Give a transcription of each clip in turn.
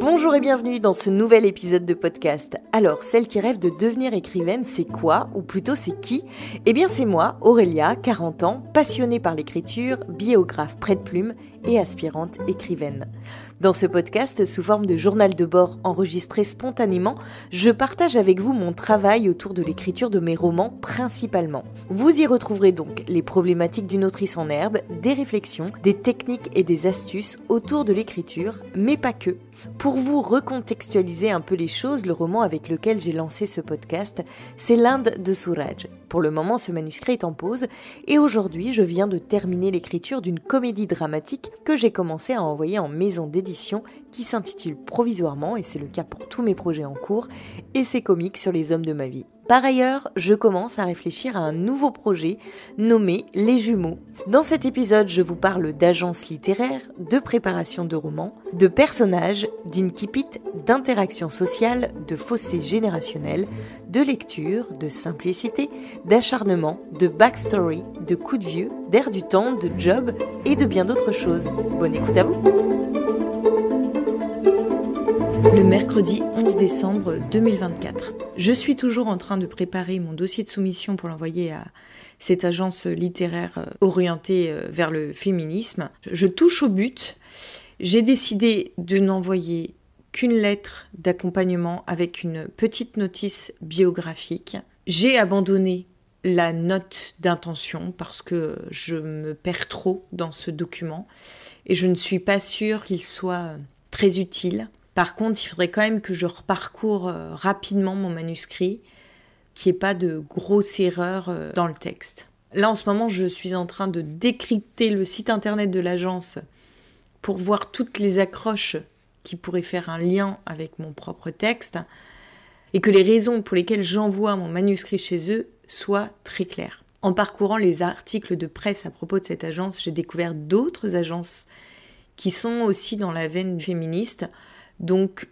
Bonjour et bienvenue dans ce nouvel épisode de podcast. Alors, celle qui rêve de devenir écrivaine, c'est quoi? Ou plutôt, c'est qui? Eh bien, c'est moi, Aurélia, 40 ans, passionnée par l'écriture, biographe près de plume et aspirante écrivaine. Dans ce podcast, sous forme de journal de bord enregistré spontanément, je partage avec vous mon travail autour de l'écriture de mes romans principalement. Vous y retrouverez donc les problématiques d'une autrice en herbe, des réflexions, des techniques et des astuces autour de l'écriture, mais pas que. Pour vous recontextualiser un peu les choses, le roman avec lequel j'ai lancé ce podcast, c'est l'Inde de Suraj. Pour le moment, ce manuscrit est en pause et aujourd'hui, je viens de terminer l'écriture d'une comédie dramatique que j'ai commencé à envoyer en maison d'édition qui s'intitule provisoirement, et c'est le cas pour tous mes projets en cours, et c'est comique sur les hommes de ma vie. Par ailleurs, je commence à réfléchir à un nouveau projet nommé Les Jumeaux. Dans cet épisode, je vous parle d'agence littéraire, de préparation de romans, de personnages, d'incipit, d'interaction sociale, de fossé générationnel, de lecture, de simplicité, d'acharnement, de backstory, de coup de vieux, d'air du temps, de job et de bien d'autres choses. Bonne écoute à vous! Le mercredi 11 décembre 2024. Je suis toujours en train de préparer mon dossier de soumission pour l'envoyer à cette agence littéraire orientée vers le féminisme. Je touche au but. J'ai décidé de n'envoyer qu'une lettre d'accompagnement avec une petite notice biographique. J'ai abandonné la note d'intention parce que je me perds trop dans ce document et je ne suis pas sûre qu'il soit très utile. Par contre, il faudrait quand même que je reparcours rapidement mon manuscrit, qu'il n'y ait pas de grosses erreurs dans le texte. Là, en ce moment, je suis en train de décrypter le site internet de l'agence pour voir toutes les accroches qui pourraient faire un lien avec mon propre texte et que les raisons pour lesquelles j'envoie mon manuscrit chez eux soient très claires. En parcourant les articles de presse à propos de cette agence, j'ai découvert d'autres agences qui sont aussi dans la veine féministe. Donc,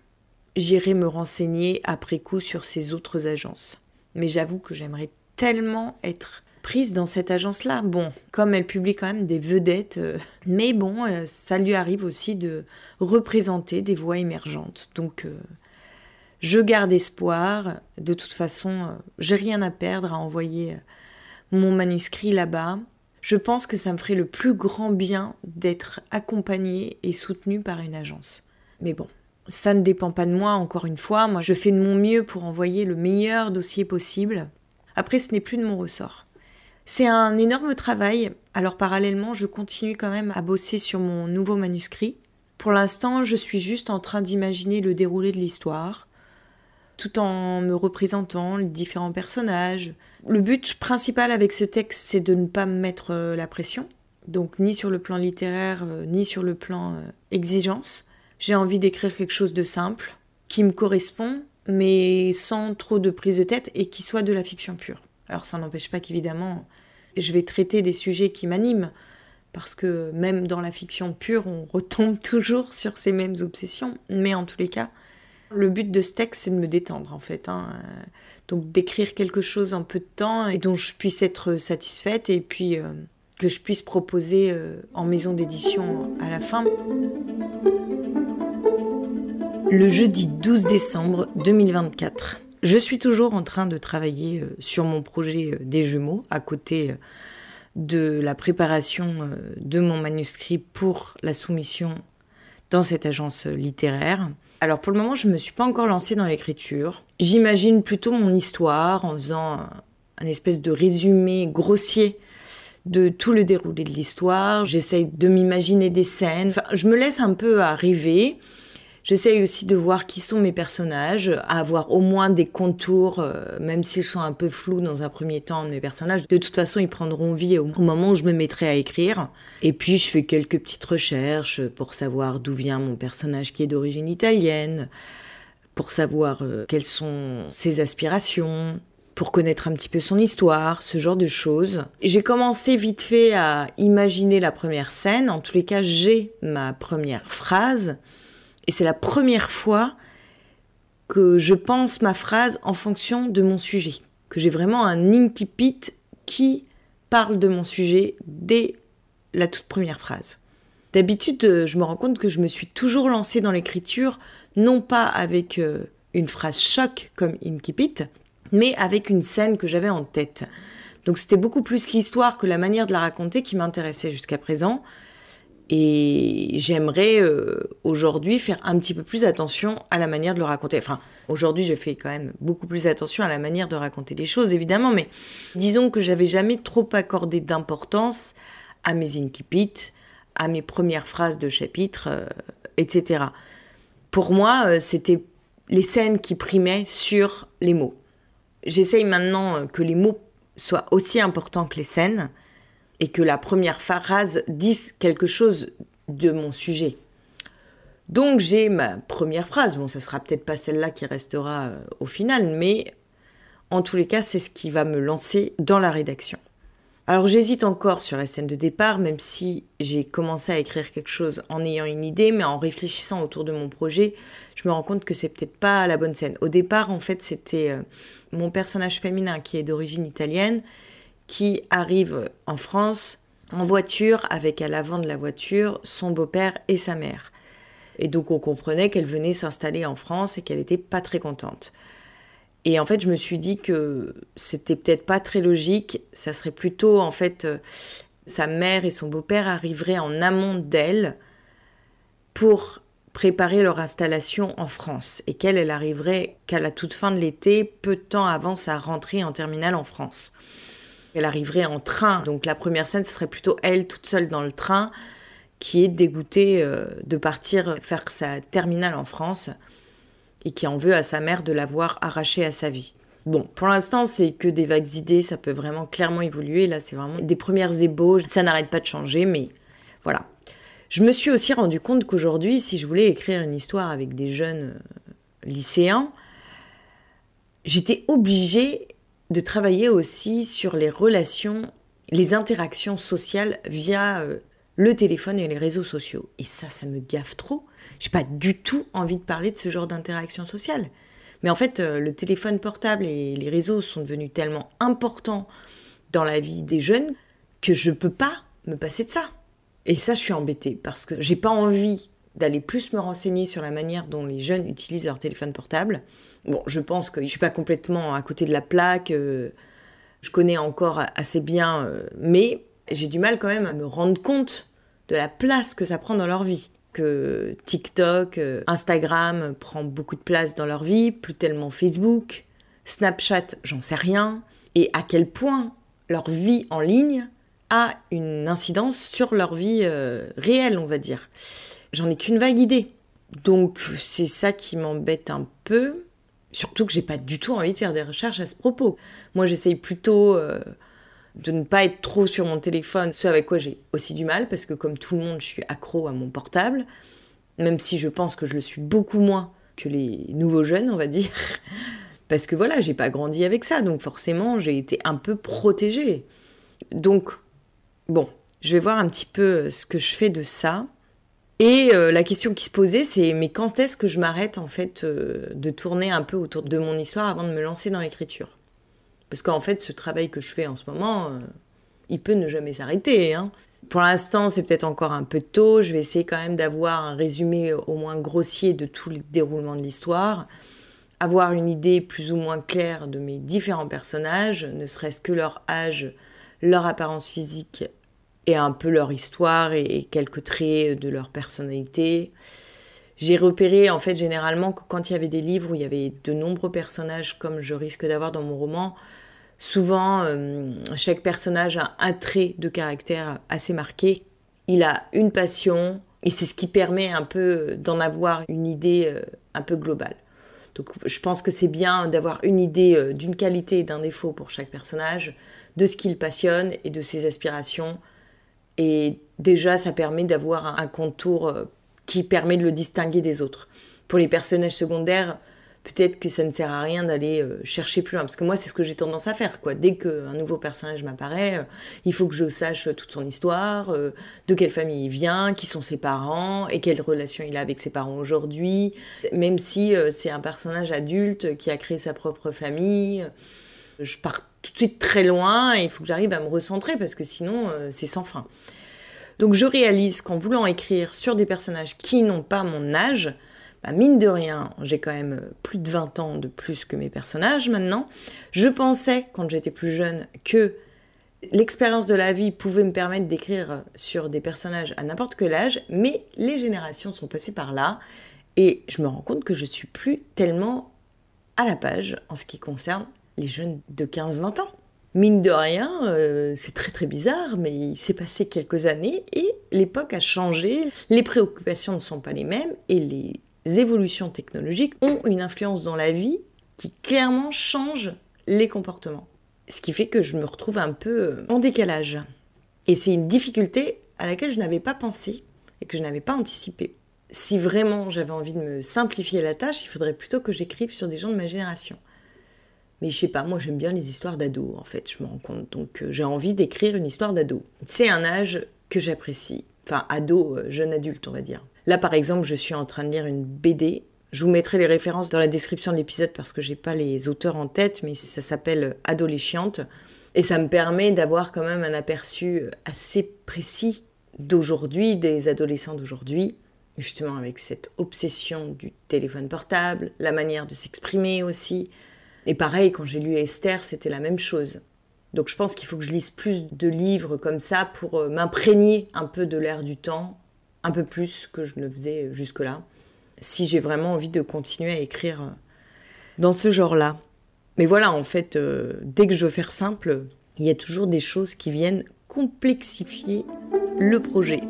j'irai me renseigner après coup sur ces autres agences. Mais j'avoue que j'aimerais tellement être prise dans cette agence-là. Bon, comme elle publie quand même des vedettes, mais bon, ça lui arrive aussi de représenter des voix émergentes. Donc, je garde espoir. De toute façon, j'ai rien à perdre à envoyer mon manuscrit là-bas. Je pense que ça me ferait le plus grand bien d'être accompagnée et soutenue par une agence. Mais bon. Ça ne dépend pas de moi, encore une fois. Moi, je fais de mon mieux pour envoyer le meilleur dossier possible. Après, ce n'est plus de mon ressort. C'est un énorme travail. Alors, parallèlement, je continue quand même à bosser sur mon nouveau manuscrit. Pour l'instant, je suis juste en train d'imaginer le déroulé de l'histoire, tout en me représentant les différents personnages. Le but principal avec ce texte, c'est de ne pas me mettre la pression. Donc, ni sur le plan littéraire, ni sur le plan exigence. J'ai envie d'écrire quelque chose de simple, qui me correspond, mais sans trop de prise de tête et qui soit de la fiction pure. Alors ça n'empêche pas qu'évidemment, je vais traiter des sujets qui m'animent, parce que même dans la fiction pure, on retombe toujours sur ces mêmes obsessions. Mais en tous les cas, le but de ce texte, c'est de me détendre en fait. Donc d'écrire quelque chose en peu de temps et dont je puisse être satisfaite et puis que je puisse proposer en maison d'édition à la fin. Le jeudi 12 décembre 2024. Je suis toujours en train de travailler sur mon projet des jumeaux, à côté de la préparation de mon manuscrit pour la soumission dans cette agence littéraire. Alors pour le moment, je ne me suis pas encore lancée dans l'écriture. J'imagine plutôt mon histoire en faisant un espèce de résumé grossier de tout le déroulé de l'histoire. J'essaye de m'imaginer des scènes. Enfin, je me laisse un peu à rêver. J'essaye aussi de voir qui sont mes personnages, à avoir au moins des contours, même s'ils sont un peu flous dans un premier temps de mes personnages. De toute façon, ils prendront vie au moment où je me mettrai à écrire. Et puis, je fais quelques petites recherches pour savoir d'où vient mon personnage qui est d'origine italienne, pour savoir quelles sont ses aspirations, pour connaître un petit peu son histoire, ce genre de choses. J'ai commencé vite fait à imaginer la première scène. En tous les cas, j'ai ma première phrase. Et c'est la première fois que je pense ma phrase en fonction de mon sujet. Que j'ai vraiment un incipit qui parle de mon sujet dès la toute première phrase. D'habitude, je me rends compte que je me suis toujours lancée dans l'écriture, non pas avec une phrase choc comme Incipit, mais avec une scène que j'avais en tête. Donc c'était beaucoup plus l'histoire que la manière de la raconter qui m'intéressait jusqu'à présent. Et j'aimerais aujourd'hui faire un petit peu plus attention à la manière de le raconter. Enfin, aujourd'hui, je fais quand même beaucoup plus attention à la manière de raconter les choses, évidemment, mais disons que j'avais jamais trop accordé d'importance à mes incipits, à mes premières phrases de chapitre, etc. Pour moi, c'était les scènes qui primaient sur les mots. J'essaye maintenant que les mots soient aussi importants que les scènes, et que la première phrase dise quelque chose de mon sujet. Donc j'ai ma première phrase, bon ça sera peut-être pas celle-là qui restera au final, mais en tous les cas c'est ce qui va me lancer dans la rédaction. Alors j'hésite encore sur la scène de départ, même si j'ai commencé à écrire quelque chose en ayant une idée, mais en réfléchissant autour de mon projet, je me rends compte que c'est peut-être pas la bonne scène. Au départ en fait c'était mon personnage féminin qui est d'origine italienne, qui arrive en France en voiture avec à l'avant de la voiture son beau-père et sa mère. Et donc on comprenait qu'elle venait s'installer en France et qu'elle n'était pas très contente. Et en fait je me suis dit que c'était peut-être pas très logique, ça serait plutôt en fait sa mère et son beau-père arriveraient en amont d'elle pour préparer leur installation en France et qu'elle arriverait qu'à la toute fin de l'été, peu de temps avant sa rentrée en terminale en France. Elle arriverait en train, donc la première scène, ce serait plutôt elle toute seule dans le train, qui est dégoûtée de partir faire sa terminale en France et qui en veut à sa mère de l'avoir arrachée à sa vie. Bon, pour l'instant, c'est que des vagues idées, ça peut vraiment clairement évoluer. Là, c'est vraiment des premières ébauches, ça n'arrête pas de changer, mais voilà. Je me suis aussi rendu compte qu'aujourd'hui, si je voulais écrire une histoire avec des jeunes lycéens, j'étais obligée de travailler aussi sur les relations, les interactions sociales via le téléphone et les réseaux sociaux. Et ça me gaffe trop. J'ai pas du tout envie de parler de ce genre d'interaction sociale. Mais en fait, le téléphone portable et les réseaux sont devenus tellement importants dans la vie des jeunes que je peux pas me passer de ça. Et ça, je suis embêtée parce que j'ai pas envie d'aller plus me renseigner sur la manière dont les jeunes utilisent leur téléphone portable. Bon, je pense que je suis pas complètement à côté de la plaque, je connais encore assez bien, mais j'ai du mal quand même à me rendre compte de la place que ça prend dans leur vie. Que TikTok, Instagram prend beaucoup de place dans leur vie, plus tellement Facebook, Snapchat, j'en sais rien, et à quel point leur vie en ligne a une incidence sur leur vie réelle, on va dire. J'en ai qu'une vague idée. Donc c'est ça qui m'embête un peu. Surtout que j'ai pas du tout envie de faire des recherches à ce propos. Moi, j'essaye plutôt de ne pas être trop sur mon téléphone, ce avec quoi j'ai aussi du mal, parce que comme tout le monde, je suis accro à mon portable, même si je pense que je le suis beaucoup moins que les nouveaux jeunes, on va dire, parce que voilà, j'ai pas grandi avec ça, donc forcément, j'ai été un peu protégée. Donc, bon, je vais voir un petit peu ce que je fais de ça. Et la question qui se posait, c'est mais quand est-ce que je m'arrête en fait de tourner un peu autour de mon histoire avant de me lancer dans l'écriture ? Parce qu'en fait, ce travail que je fais en ce moment, il peut ne jamais s'arrêter, hein. Pour l'instant, c'est peut-être encore un peu tôt. Je vais essayer quand même d'avoir un résumé au moins grossier de tout le déroulement de l'histoire, avoir une idée plus ou moins claire de mes différents personnages, ne serait-ce que leur âge, leur apparence physique et un peu leur histoire et quelques traits de leur personnalité. J'ai repéré en fait généralement que quand il y avait des livres où il y avait de nombreux personnages comme je risque d'avoir dans mon roman, souvent chaque personnage a un trait de caractère assez marqué. Il a une passion et c'est ce qui permet un peu d'en avoir une idée un peu globale. Donc je pense que c'est bien d'avoir une idée d'une qualité et d'un défaut pour chaque personnage, de ce qu'il passionne et de ses aspirations. Et déjà, ça permet d'avoir un contour qui permet de le distinguer des autres. Pour les personnages secondaires, peut-être que ça ne sert à rien d'aller chercher plus loin. Parce que moi, c'est ce que j'ai tendance à faire, quoi. Dès qu'un nouveau personnage m'apparaît, il faut que je sache toute son histoire, de quelle famille il vient, qui sont ses parents, et quelle relation il a avec ses parents aujourd'hui. Même si c'est un personnage adulte qui a créé sa propre famille, je pars tout de suite très loin et il faut que j'arrive à me recentrer parce que sinon c'est sans fin. Donc je réalise qu'en voulant écrire sur des personnages qui n'ont pas mon âge, mine de rien, j'ai quand même plus de 20 ans de plus que mes personnages maintenant. Je pensais, quand j'étais plus jeune, que l'expérience de la vie pouvait me permettre d'écrire sur des personnages à n'importe quel âge, mais les générations sont passées par là, et je me rends compte que je suis plus tellement à la page en ce qui concerne les jeunes de 15-20 ans. Mine de rien, c'est très très bizarre, mais il s'est passé quelques années et l'époque a changé, les préoccupations ne sont pas les mêmes et les évolutions technologiques ont une influence dans la vie qui clairement change les comportements. Ce qui fait que je me retrouve un peu en décalage. Et c'est une difficulté à laquelle je n'avais pas pensé et que je n'avais pas anticipé. Si vraiment j'avais envie de me simplifier la tâche, il faudrait plutôt que j'écrive sur des gens de ma génération. Mais je sais pas, moi j'aime bien les histoires d'ados en fait, je me rends compte. Donc j'ai envie d'écrire une histoire d'ado. C'est un âge que j'apprécie. Enfin, ado, jeune adulte on va dire. Là par exemple, je suis en train de lire une BD. Je vous mettrai les références dans la description de l'épisode parce que j'ai pas les auteurs en tête, mais ça s'appelle Adolesciente. Et ça me permet d'avoir quand même un aperçu assez précis d'aujourd'hui, des adolescents d'aujourd'hui, justement avec cette obsession du téléphone portable, la manière de s'exprimer aussi. Et pareil, quand j'ai lu Esther, c'était la même chose. Donc je pense qu'il faut que je lise plus de livres comme ça pour m'imprégner un peu de l'air du temps, un peu plus que je ne le faisais jusque-là, si j'ai vraiment envie de continuer à écrire dans ce genre-là. Mais voilà, en fait, dès que je veux faire simple, il y a toujours des choses qui viennent complexifier le projet.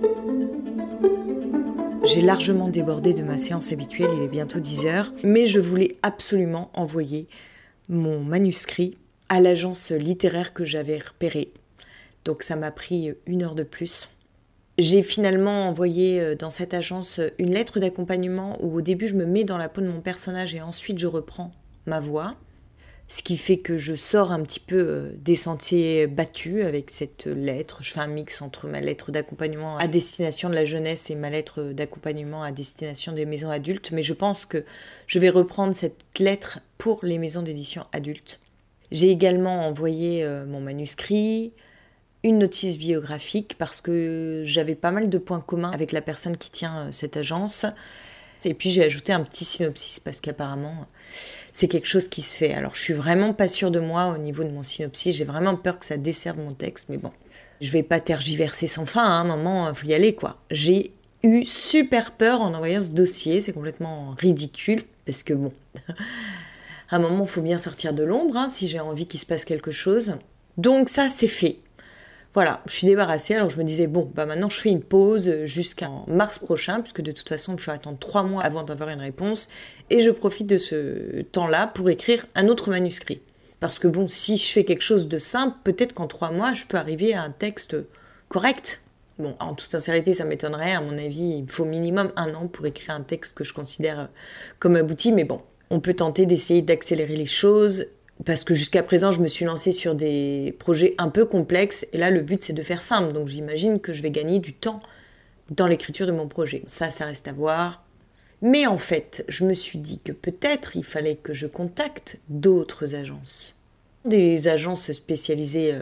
J'ai largement débordé de ma séance habituelle, il est bientôt 10h, mais je voulais absolument envoyer mon manuscrit à l'agence littéraire que j'avais repérée. Donc ça m'a pris 1 heure de plus. J'ai finalement envoyé dans cette agence une lettre d'accompagnement où au début je me mets dans la peau de mon personnage et ensuite je reprends ma voix. Ce qui fait que je sors un petit peu des sentiers battus avec cette lettre. Je fais un mix entre ma lettre d'accompagnement à destination de la jeunesse et ma lettre d'accompagnement à destination des maisons adultes. Mais je pense que je vais reprendre cette lettre pour les maisons d'édition adultes. J'ai également envoyé mon manuscrit, une notice biographique parce que j'avais pas mal de points communs avec la personne qui tient cette agence. Et puis j'ai ajouté un petit synopsis parce qu'apparemment c'est quelque chose qui se fait. Alors je suis vraiment pas sûre de moi au niveau de mon synopsis, j'ai vraiment peur que ça desserve mon texte, mais bon, je vais pas tergiverser sans fin, à un moment faut y aller quoi. J'ai eu super peur en envoyant ce dossier, c'est complètement ridicule, parce que bon, à un moment il faut bien sortir de l'ombre si j'ai envie qu'il se passe quelque chose. Donc ça c'est fait. Voilà, je suis débarrassée, alors je me disais, bon, maintenant je fais une pause jusqu'en mars prochain, puisque de toute façon, il faut attendre 3 mois avant d'avoir une réponse, et je profite de ce temps-là pour écrire un autre manuscrit. Parce que bon, si je fais quelque chose de simple, peut-être qu'en 3 mois, je peux arriver à un texte correct. Bon, en toute sincérité, ça m'étonnerait, à mon avis, il faut minimum 1 an pour écrire un texte que je considère comme abouti, mais bon, on peut tenter d'essayer d'accélérer les choses. Parce que jusqu'à présent, je me suis lancée sur des projets un peu complexes. Et là, le but, c'est de faire simple. Donc j'imagine que je vais gagner du temps dans l'écriture de mon projet. Ça reste à voir. Mais en fait, je me suis dit que peut-être il fallait que je contacte d'autres agences. Des agences spécialisées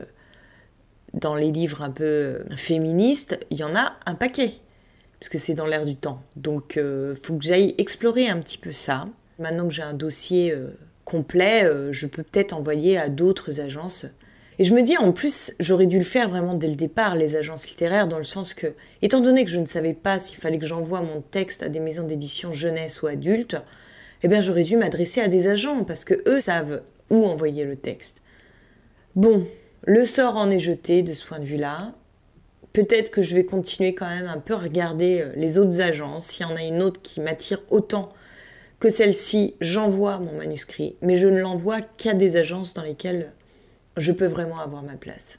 dans les livres un peu féministes, il y en a un paquet. Parce que c'est dans l'air du temps. Donc faut que j'aille explorer un petit peu ça. Maintenant que j'ai un dossier complet, je peux peut-être envoyer à d'autres agences. Et je me dis, en plus, j'aurais dû le faire vraiment dès le départ, les agences littéraires, dans le sens que, étant donné que je ne savais pas s'il fallait que j'envoie mon texte à des maisons d'édition jeunesse ou adultes, eh bien j'aurais dû m'adresser à des agents, parce que eux savent où envoyer le texte. Bon, le sort en est jeté de ce point de vue-là. Peut-être que je vais continuer quand même un peu à regarder les autres agences, s'il y en a une autre qui m'attire autant que celle-ci, j'envoie mon manuscrit, mais je ne l'envoie qu'à des agences dans lesquelles je peux vraiment avoir ma place.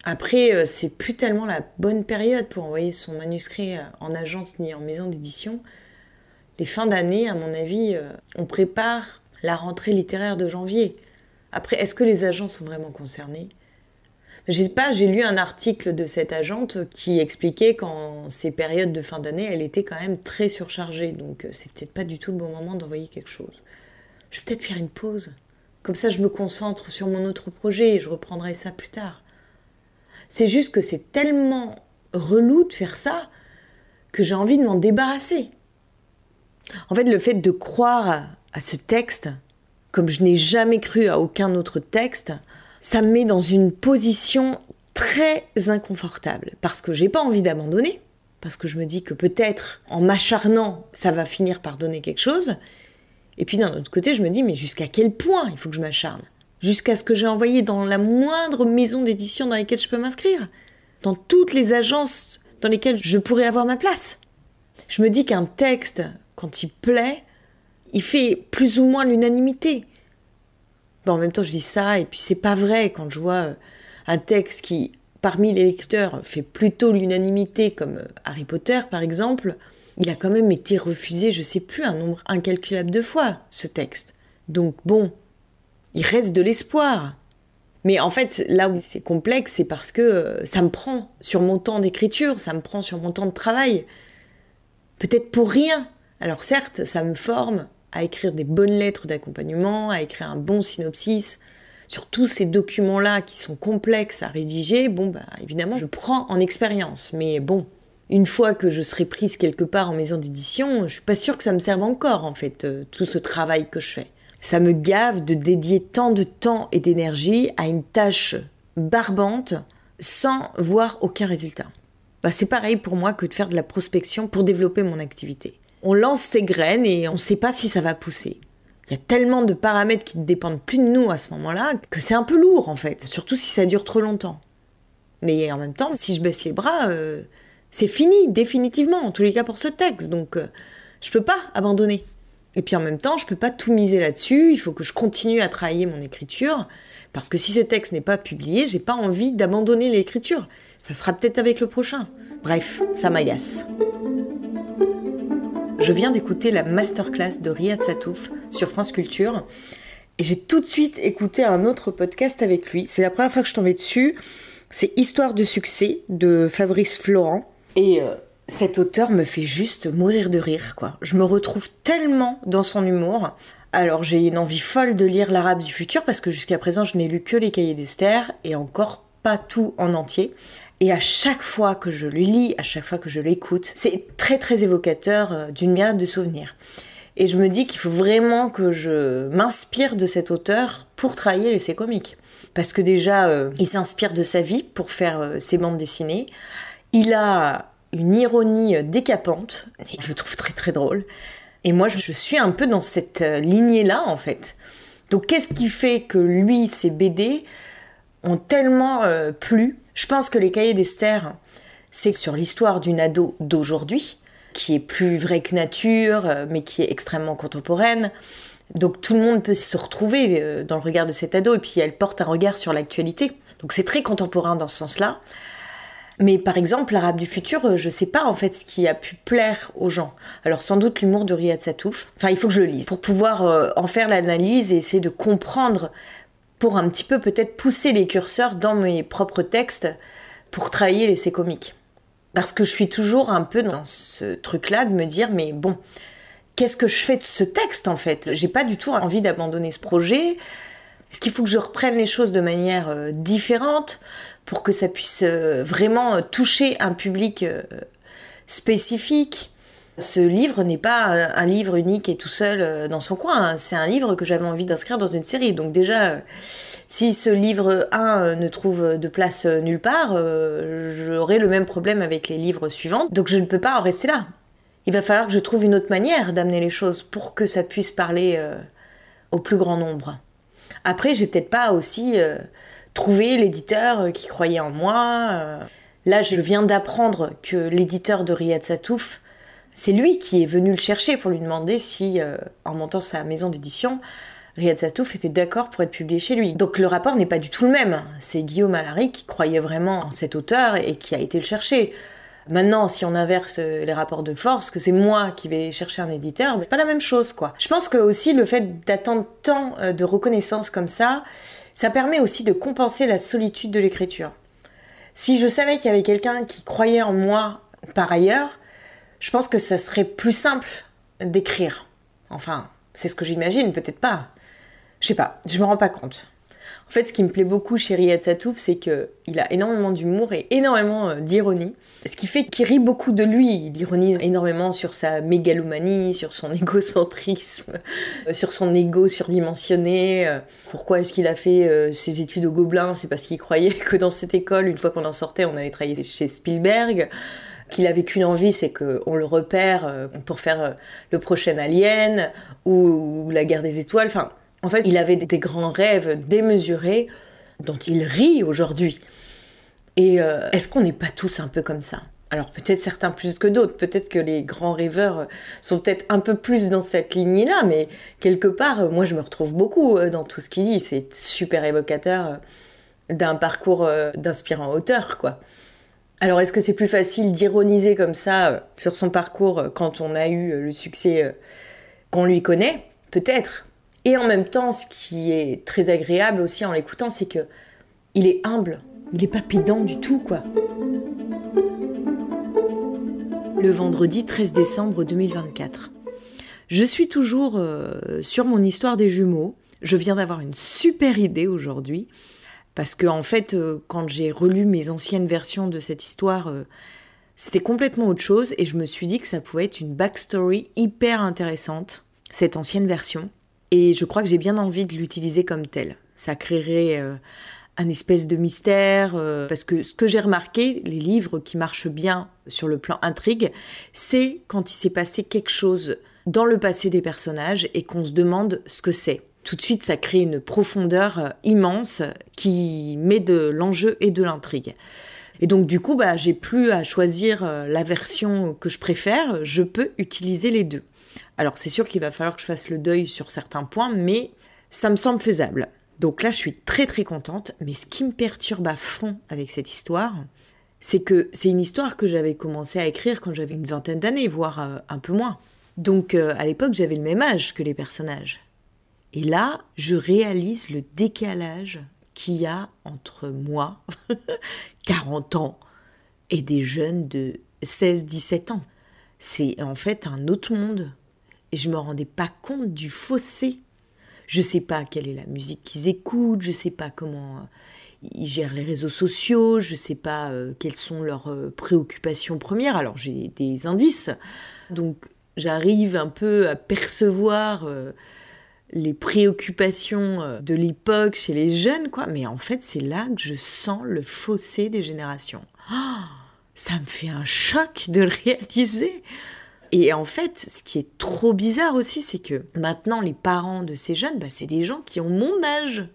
Après, c'est plus tellement la bonne période pour envoyer son manuscrit en agence ni en maison d'édition. Les fins d'année, à mon avis, on prépare la rentrée littéraire de janvier. Après, est-ce que les agents sont vraiment concernés ? Je sais pas, j'ai lu un article de cette agente qui expliquait qu'en ces périodes de fin d'année, elle était quand même très surchargée. Donc c'est peut-être pas du tout le bon moment d'envoyer quelque chose. Je vais peut-être faire une pause. Comme ça, je me concentre sur mon autre projet et je reprendrai ça plus tard. C'est juste que c'est tellement relou de faire ça que j'ai envie de m'en débarrasser. En fait, le fait de croire à ce texte, comme je n'ai jamais cru à aucun autre texte, ça me met dans une position très inconfortable. Parce que j'ai pas envie d'abandonner, parce que je me dis que peut-être, en m'acharnant, ça va finir par donner quelque chose. Et puis d'un autre côté, je me dis, mais jusqu'à quel point il faut que je m'acharne ? Jusqu'à ce que j'ai envoyé dans la moindre maison d'édition dans laquelle je peux m'inscrire, dans toutes les agences dans lesquelles je pourrais avoir ma place. Je me dis qu'un texte, quand il plaît, il fait plus ou moins l'unanimité. Bon, en même temps, je dis ça, et puis c'est pas vrai quand je vois un texte qui, parmi les lecteurs, fait plutôt l'unanimité, comme Harry Potter par exemple. Il a quand même été refusé, je sais plus, un nombre incalculable de fois, ce texte. Donc bon, il reste de l'espoir. Mais en fait, là où c'est complexe, c'est parce que ça me prend sur mon temps d'écriture, ça me prend sur mon temps de travail. Peut-être pour rien. Alors certes, ça me forme à écrire des bonnes lettres d'accompagnement, à écrire un bon synopsis. Sur tous ces documents-là qui sont complexes à rédiger, bon, bah évidemment, je prends en expérience. Mais bon, une fois que je serai prise quelque part en maison d'édition, je suis pas sûre que ça me serve encore, en fait, tout ce travail que je fais. Ça me gave de dédier tant de temps et d'énergie à une tâche barbante sans voir aucun résultat. Bah, c'est pareil pour moi que de faire de la prospection pour développer mon activité. On lance ses graines et on ne sait pas si ça va pousser. Il y a tellement de paramètres qui ne dépendent plus de nous à ce moment-là que c'est un peu lourd en fait, surtout si ça dure trop longtemps. Mais en même temps, si je baisse les bras, c'est fini définitivement, en tous les cas pour ce texte, donc je peux pas abandonner. Et puis en même temps, je peux pas tout miser là-dessus, il faut que je continue à travailler mon écriture, parce que si ce texte n'est pas publié, j'ai pas envie d'abandonner l'écriture. Ça sera peut-être avec le prochain. Bref, ça m'agace. Je viens d'écouter la masterclass de Riyad Sattouf sur France Culture, et j'ai tout de suite écouté un autre podcast avec lui. C'est la première fois que je tombais dessus, c'est Histoire de succès de Fabrice Florent, et cet auteur me fait juste mourir de rire, quoi. Je me retrouve tellement dans son humour. Alors j'ai une envie folle de lire L'Arabe du futur parce que jusqu'à présent je n'ai lu que les Cahiers d'Esther et encore pas tout en entier. Et à chaque fois que je le lis, à chaque fois que je l'écoute, c'est très très évocateur d'une myriade de souvenirs. Et je me dis qu'il faut vraiment que je m'inspire de cet auteur pour travailler l'essai comique. Parce que déjà, il s'inspire de sa vie pour faire ses bandes dessinées. Il a une ironie décapante, et je le trouve très très drôle. Et moi, je suis un peu dans cette lignée-là, en fait. Donc, qu'est-ce qui fait que lui, ses BD ont tellement plu ? Je pense que les Cahiers d'Esther, c'est sur l'histoire d'une ado d'aujourd'hui, qui est plus vraie que nature, mais qui est extrêmement contemporaine. Donc, tout le monde peut se retrouver dans le regard de cette ado, et puis elle porte un regard sur l'actualité. Donc, c'est très contemporain dans ce sens-là. Mais par exemple, L'Arabe du futur, je sais pas en fait ce qui a pu plaire aux gens. Alors sans doute l'humour de Riyad Sattouf. Enfin, il faut que je le lise pour pouvoir en faire l'analyse et essayer de comprendre, pour un petit peu peut-être pousser les curseurs dans mes propres textes pour travailler l'essai comique. Parce que je suis toujours un peu dans ce truc-là de me dire, mais bon, qu'est-ce que je fais de ce texte en fait ? J'ai pas du tout envie d'abandonner ce projet. Est-ce qu'il faut que je reprenne les choses de manière différente pour que ça puisse vraiment toucher un public spécifique ? Ce livre n'est pas un livre unique et tout seul dans son coin. C'est un livre que j'avais envie d'inscrire dans une série. Donc déjà, si ce livre 1 ne trouve de place nulle part, j'aurai le même problème avec les livres suivants. Donc je ne peux pas en rester là. Il va falloir que je trouve une autre manière d'amener les choses pour que ça puisse parler au plus grand nombre. Après, je vais peut-être pas aussi trouver l'éditeur qui croyait en moi. Là, je viens d'apprendre que l'éditeur de Riyad Sattouf, c'est lui qui est venu le chercher pour lui demander si, en montant sa maison d'édition, Riyad Sattouf était d'accord pour être publié chez lui. Donc le rapport n'est pas du tout le même. C'est Guillaume Allary qui croyait vraiment en cet auteur et qui a été le chercher. Maintenant, si on inverse les rapports de force, que c'est moi qui vais chercher un éditeur, c'est pas la même chose, quoi. Je pense que aussi le fait d'attendre tant de reconnaissance comme ça permet aussi de compenser la solitude de l'écriture. Si je savais qu'il y avait quelqu'un qui croyait en moi par ailleurs, je pense que ça serait plus simple d'écrire. Enfin, c'est ce que j'imagine, peut-être pas. Je sais pas, je me rends pas compte. En fait, ce qui me plaît beaucoup chez Riyad Sattouf, c'est qu'il a énormément d'humour et énormément d'ironie. Ce qui fait qu'il rit beaucoup de lui. Il ironise énormément sur sa mégalomanie, sur son égocentrisme, sur son ego surdimensionné. Pourquoi est-ce qu'il a fait ses études au Gobelin? C'est parce qu'il croyait que dans cette école, une fois qu'on en sortait, on allait travailler chez Spielberg. Qu'il avait qu'une envie, c'est qu'on le repère pour faire le prochain Alien ou la guerre des étoiles. Enfin, en fait, il avait des grands rêves démesurés dont il rit aujourd'hui. Et est-ce qu'on n'est pas tous un peu comme ça? Alors peut-être certains plus que d'autres, peut-être que les grands rêveurs sont peut-être un peu plus dans cette lignée-là, mais quelque part, moi je me retrouve beaucoup dans tout ce qu'il dit. C'est super évocateur d'un parcours d'inspirant auteur, quoi. Alors est-ce que c'est plus facile d'ironiser comme ça sur son parcours quand on a eu le succès qu'on lui connaît? Peut-être. Et en même temps, ce qui est très agréable aussi en l'écoutant, c'est que il est humble. Il est pas pédant du tout, quoi. Le vendredi 13 décembre 2024. Je suis toujours sur mon histoire des jumeaux. Je viens d'avoir une super idée aujourd'hui. Parce que, en fait, quand j'ai relu mes anciennes versions de cette histoire, c'était complètement autre chose. Et je me suis dit que ça pouvait être une backstory hyper intéressante, cette ancienne version. Et je crois que j'ai bien envie de l'utiliser comme telle. Ça créerait un espèce de mystère. Parce que ce que j'ai remarqué, les livres qui marchent bien sur le plan intrigue, c'est quand il s'est passé quelque chose dans le passé des personnages et qu'on se demande ce que c'est. Tout de suite, ça crée une profondeur immense qui met de l'enjeu et de l'intrigue. Et donc, du coup, j'ai plus à choisir la version que je préfère, je peux utiliser les deux. Alors, c'est sûr qu'il va falloir que je fasse le deuil sur certains points, mais ça me semble faisable. Donc là, je suis très très contente, mais ce qui me perturbe à fond avec cette histoire, c'est que c'est une histoire que j'avais commencé à écrire quand j'avais une vingtaine d'années, voire un peu moins. Donc, à l'époque, j'avais le même âge que les personnages. Et là, je réalise le décalage qu'il y a entre moi, 40 ans, et des jeunes de 16-17 ans. C'est en fait un autre monde. Et je me rendais pas compte du fossé. Je sais pas quelle est la musique qu'ils écoutent, je sais pas comment ils gèrent les réseaux sociaux, je sais pas quelles sont leurs préoccupations premières. Alors j'ai des indices, donc j'arrive un peu à percevoir les préoccupations de l'époque chez les jeunes, quoi. Mais en fait, c'est là que je sens le fossé des générations. Oh, ça me fait un choc de le réaliser. Et en fait, ce qui est trop bizarre aussi, c'est que maintenant, les parents de ces jeunes, c'est des gens qui ont mon âge.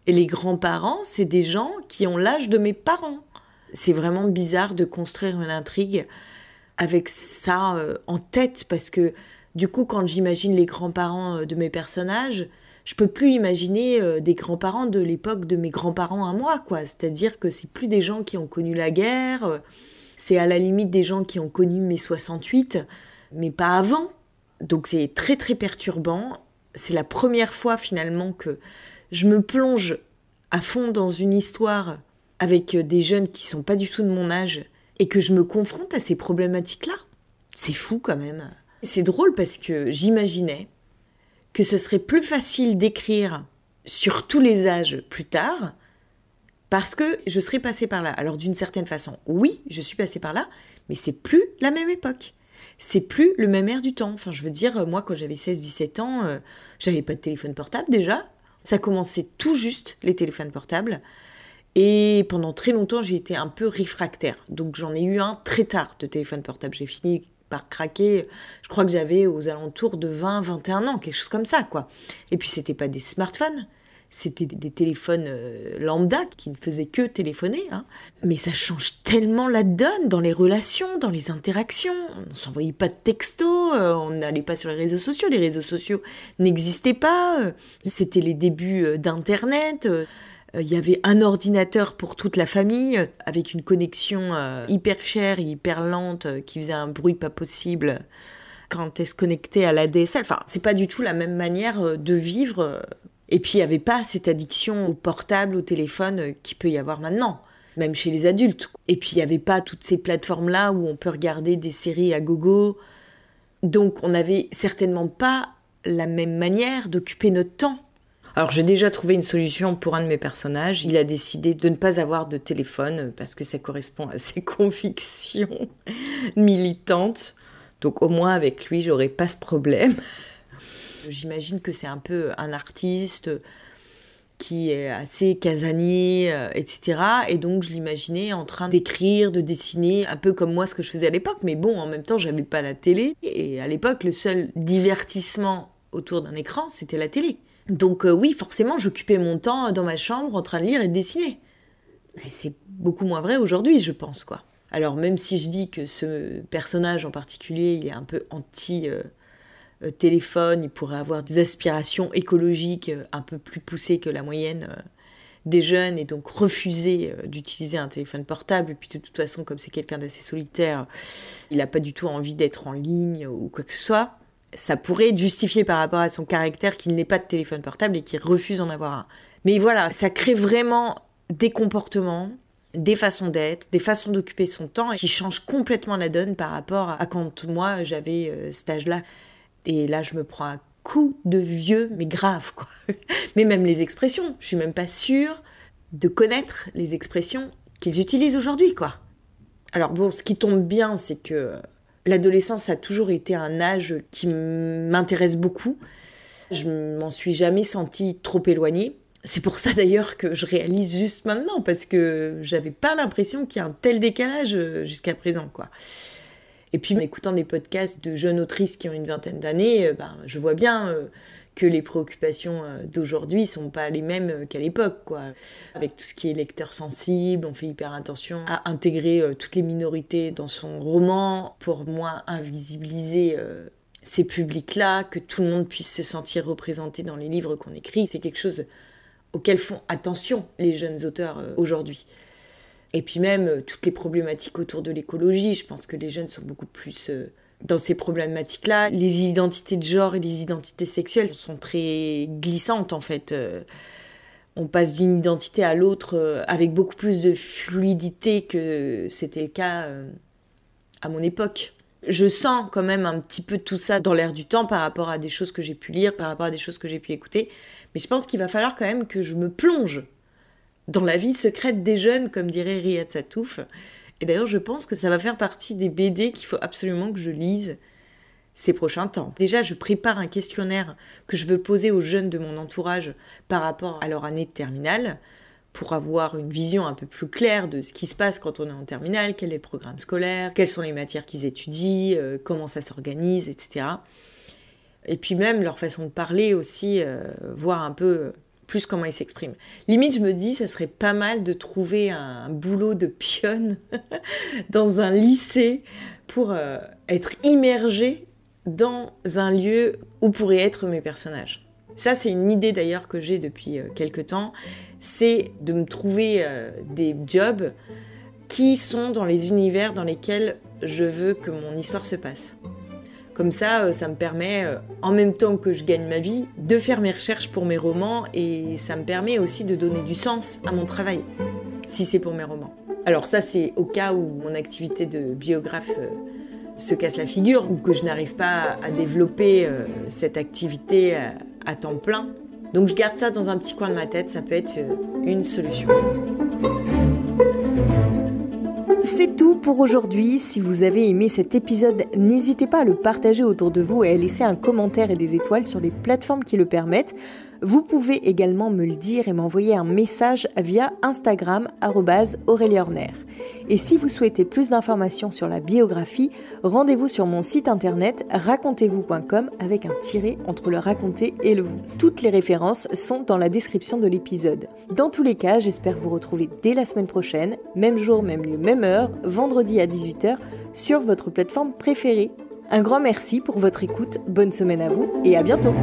Et les grands-parents, c'est des gens qui ont l'âge de mes parents. C'est vraiment bizarre de construire une intrigue avec ça en tête, parce que du coup, quand j'imagine les grands-parents de mes personnages, je peux plus imaginer des grands-parents de l'époque de mes grands-parents à moi, quoi. C'est-à-dire que c'est plus des gens qui ont connu la guerre, c'est à la limite des gens qui ont connu mai 68, mais pas avant. Donc c'est très très perturbant. C'est la première fois finalement que je me plonge à fond dans une histoire avec des jeunes qui sont pas du tout de mon âge et que je me confronte à ces problématiques-là. C'est fou quand même. C'est drôle parce que j'imaginais que ce serait plus facile d'écrire sur tous les âges plus tard parce que je serais passée par là. Alors d'une certaine façon, oui, je suis passée par là, mais c'est plus la même époque. C'est plus le même air du temps. Enfin, je veux dire, moi, quand j'avais 16-17 ans, j'avais pas de téléphone portable déjà. Ça commençait tout juste, les téléphones portables. Et pendant très longtemps, j'ai été un peu réfractaire. Donc j'en ai eu un très tard de téléphone portable. J'ai fini par craquer, je crois que j'avais aux alentours de 20-21 ans, quelque chose comme ça, quoi. Et puis c'était pas des smartphones, c'était des téléphones lambda qui ne faisaient que téléphoner, hein. Mais ça change tellement la donne dans les relations, dans les interactions. On ne s'envoyait pas de textos, on n'allait pas sur les réseaux sociaux n'existaient pas, c'était les débuts d'Internet. Il y avait un ordinateur pour toute la famille, avec une connexion hyper chère et hyper lente, qui faisait un bruit pas possible quand elle se connectait à l'ADSL. Enfin, c'est pas du tout la même manière de vivre. Et puis, il n'y avait pas cette addiction au portable, au téléphone qu'il peut y avoir maintenant, même chez les adultes. Et puis, il n'y avait pas toutes ces plateformes-là où on peut regarder des séries à gogo. Donc, on n'avait certainement pas la même manière d'occuper notre temps. Alors j'ai déjà trouvé une solution pour un de mes personnages. Il a décidé de ne pas avoir de téléphone parce que ça correspond à ses convictions militantes. Donc au moins avec lui, j'aurais pas ce problème. J'imagine que c'est un peu un artiste qui est assez casanier, etc. Et donc je l'imaginais en train d'écrire, de dessiner, un peu comme moi ce que je faisais à l'époque. Mais bon, en même temps, j'avais pas la télé. Et à l'époque, le seul divertissement autour d'un écran, c'était la télé. Donc oui, forcément, j'occupais mon temps dans ma chambre en train de lire et de dessiner. Mais c'est beaucoup moins vrai aujourd'hui, je pense, quoi. Alors même si je dis que ce personnage en particulier, il est un peu téléphone, il pourrait avoir des aspirations écologiques un peu plus poussées que la moyenne des jeunes et donc refuser d'utiliser un téléphone portable. Et puis de toute façon, comme c'est quelqu'un d'assez solitaire, il n'a pas du tout envie d'être en ligne ou quoi que ce soit. Ça pourrait être justifié par rapport à son caractère qu'il n'ait pas de téléphone portable et qu'il refuse d'en avoir un. Mais voilà, ça crée vraiment des comportements, des façons d'être, des façons d'occuper son temps qui changent complètement la donne par rapport à quand moi j'avais cet âge-là. Et là, je me prends un coup de vieux, mais grave, quoi. Mais même les expressions, je suis même pas sûre de connaître les expressions qu'ils utilisent aujourd'hui, quoi. Alors bon, ce qui tombe bien, c'est que l'adolescence a toujours été un âge qui m'intéresse beaucoup. Je m'en suis jamais sentie trop éloignée. C'est pour ça d'ailleurs que je réalise juste maintenant, parce que j'avais pas l'impression qu'il y a un tel décalage jusqu'à présent, quoi. Et puis en écoutant des podcasts de jeunes autrices qui ont une vingtaine d'années, je vois bien que les préoccupations d'aujourd'hui sont pas les mêmes qu'à l'époque, quoi. Avec tout ce qui est lecteur sensible, on fait hyper attention à intégrer toutes les minorités dans son roman pour moins invisibiliser ces publics-là, que tout le monde puisse se sentir représenté dans les livres qu'on écrit. C'est quelque chose auquel font attention les jeunes auteurs aujourd'hui. Et puis même toutes les problématiques autour de l'écologie, je pense que les jeunes sont beaucoup plus dans ces problématiques-là. Les identités de genre et les identités sexuelles sont très glissantes en fait. On passe d'une identité à l'autre avec beaucoup plus de fluidité que c'était le cas à mon époque. Je sens quand même un petit peu tout ça dans l'air du temps par rapport à des choses que j'ai pu lire, par rapport à des choses que j'ai pu écouter. Mais je pense qu'il va falloir quand même que je me plonge dans la vie secrète des jeunes, comme dirait Riyad Sattouf. Et d'ailleurs, je pense que ça va faire partie des BD qu'il faut absolument que je lise ces prochains temps. Déjà, je prépare un questionnaire que je veux poser aux jeunes de mon entourage par rapport à leur année de terminale, pour avoir une vision un peu plus claire de ce qui se passe quand on est en terminale, quel est le programme scolaire, quelles sont les matières qu'ils étudient, comment ça s'organise, etc. Et puis même leur façon de parler aussi, voir un peu plus comment ils s'expriment. Limite, je me dis, ça serait pas mal de trouver un boulot de pionne dans un lycée pour être immergé dans un lieu où pourraient être mes personnages. Ça, c'est une idée d'ailleurs que j'ai depuis quelques temps, c'est de me trouver des jobs qui sont dans les univers dans lesquels je veux que mon histoire se passe. Comme ça, ça me permet, en même temps que je gagne ma vie, de faire mes recherches pour mes romans et ça me permet aussi de donner du sens à mon travail, si c'est pour mes romans. Alors ça, c'est au cas où mon activité de biographe se casse la figure ou que je n'arrive pas à développer cette activité à temps plein. Donc je garde ça dans un petit coin de ma tête, ça peut être une solution. C'est tout pour aujourd'hui. Si vous avez aimé cet épisode, n'hésitez pas à le partager autour de vous et à laisser un commentaire et des étoiles sur les plateformes qui le permettent. Vous pouvez également me le dire et m'envoyer un message via Instagram @AurélieHorner. Et si vous souhaitez plus d'informations sur la biographie, rendez-vous sur mon site internet racontez-vous.com avec un tiret entre le raconter et le vous. Toutes les références sont dans la description de l'épisode. Dans tous les cas, j'espère vous retrouver dès la semaine prochaine, même jour, même lieu, même heure, vendredi à 18h, sur votre plateforme préférée. Un grand merci pour votre écoute, bonne semaine à vous et à bientôt.